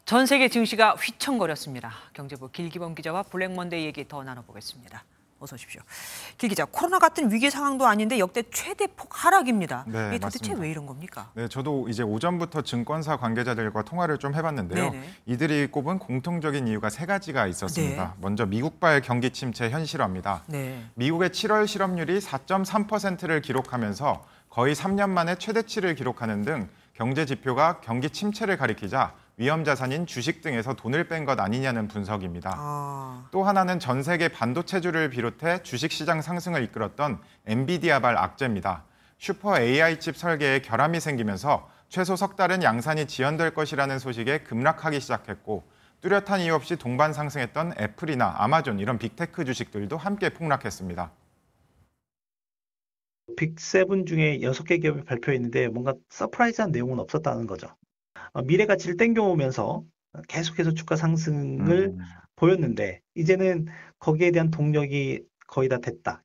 전 세계 증시가 휘청거렸습니다. 경제부 길기범 기자와 블랙먼데이 얘기 더 나눠보겠습니다. 어서 오십시오. 길 기자, 코로나 같은 위기 상황도 아닌데 역대 최대폭 하락입니다. 네, 이게 도대체 맞습니다. 왜 이런 겁니까? 네, 저도 이제 오전부터 증권사 관계자들과 통화를 좀 해봤는데요. 네네. 이들이 꼽은 공통적인 이유가 세 가지가 있었습니다. 네. 먼저 미국발 경기 침체 현실화입니다. 네. 미국의 7월 실업률이 4.3%를 기록하면서 거의 3년 만에 최대치를 기록하는 등 경제 지표가 경기 침체를 가리키자 위험 자산인 주식 등에서 돈을 뺀 것 아니냐는 분석입니다. 또 하나는 전 세계 반도체주를 비롯해 주식시장 상승을 이끌었던 엔비디아발 악재입니다. 슈퍼 AI 칩 설계에 결함이 생기면서 최소 석 달은 양산이 지연될 것이라는 소식에 급락하기 시작했고, 뚜렷한 이유 없이 동반 상승했던 애플이나 아마존 이런 빅테크 주식들도 함께 폭락했습니다. 빅7 중에 6개 기업이 발표했는데 뭔가 서프라이즈한 내용은 없었다는 거죠. 미래 가치를 땡겨오면서 계속해서 주가 상승을 보였는데 이제는 거기에 대한 동력이 거의 다 됐다.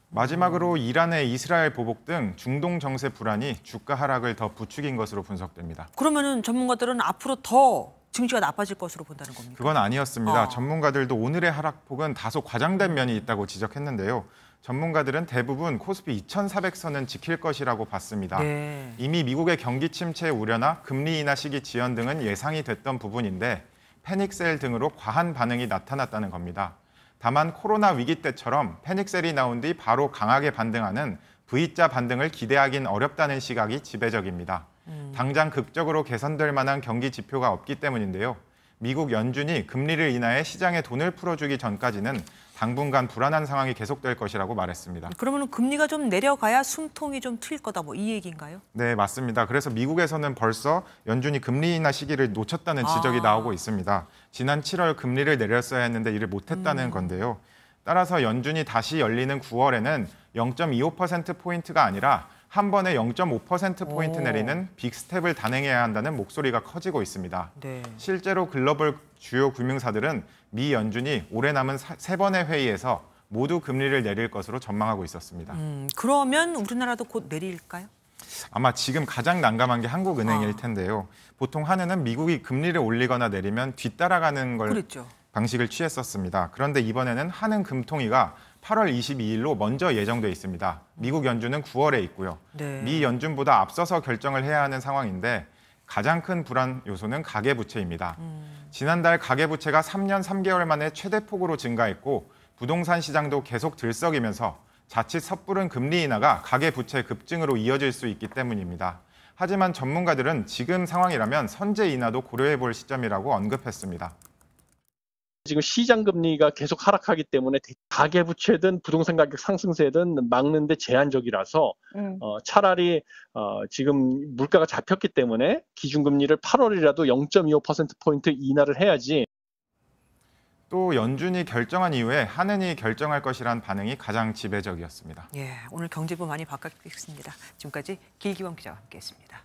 마지막으로 이란의 이스라엘 보복 등 중동 정세 불안이 주가 하락을 더 부추긴 것으로 분석됩니다. 그러면은 전문가들은 앞으로 더 증시가 나빠질 것으로 본다는 겁니까? 그건 아니었습니다. 전문가들도 오늘의 하락폭은 다소 과장된 면이 있다고 지적했는데요. 전문가들은 대부분 코스피 2,400선은 지킬 것이라고 봤습니다. 네. 이미 미국의 경기 침체 우려나 금리 인하 시기 지연 등은 예상이 됐던 부분인데 패닉셀 등으로 과한 반응이 나타났다는 겁니다. 다만 코로나 위기 때처럼 패닉셀이 나온 뒤 바로 강하게 반등하는 V자 반등을 기대하긴 어렵다는 시각이 지배적입니다. 당장 극적으로 개선될 만한 경기 지표가 없기 때문인데요. 미국 연준이 금리를 인하해 시장에 돈을 풀어주기 전까지는 당분간 불안한 상황이 계속될 것이라고 말했습니다. 그러면 금리가 좀 내려가야 숨통이 좀 트일 거다, 뭐 이 얘기인가요? 네, 맞습니다. 그래서 미국에서는 벌써 연준이 금리 인하 시기를 놓쳤다는 지적이 나오고 있습니다. 지난 7월 금리를 내렸어야 했는데 이를 못했다는 건데요. 따라서 연준이 다시 열리는 9월에는 0.25%포인트가 아니라 한 번에 0.5%포인트 내리는 빅스텝을 단행해야 한다는 목소리가 커지고 있습니다. 네. 실제로 글로벌 주요 금융사들은 미 연준이 올해 남은 세 번의 회의에서 모두 금리를 내릴 것으로 전망하고 있었습니다. 그러면 우리나라도 곧 내릴까요? 아마 지금 가장 난감한 게 한국은행일 텐데요. 보통 한은은 미국이 금리를 올리거나 내리면 뒤따라가는 걸 그랬죠. 방식을 취했었습니다. 그런데 이번에는 한은금통위가 8월 22일로 먼저 예정돼 있습니다. 미국 연준은 9월에 있고요. 네. 미 연준보다 앞서서 결정을 해야 하는 상황인데 가장 큰 불안 요소는 가계부채입니다. 지난달 가계부채가 3년 3개월 만에 최대폭으로 증가했고 부동산 시장도 계속 들썩이면서 자칫 섣부른 금리 인하가 가계부채 급증으로 이어질 수 있기 때문입니다. 하지만 전문가들은 지금 상황이라면 선제 인하도 고려해 볼 시점이라고 언급했습니다. 지금 시장 금리가 계속 하락하기 때문에 가계부채든 부동산 가격 상승세든 막는데 제한적이라서 차라리 지금 물가가 잡혔기 때문에 기준금리를 8월이라도 0.25%포인트 인하를 해야지. 또 연준이 결정한 이후에 한은이 결정할 것이란 반응이 가장 지배적이었습니다. 예, 오늘 경제부 많이 바뀌었습니다. 지금까지 길기범 기자와 함께했습니다.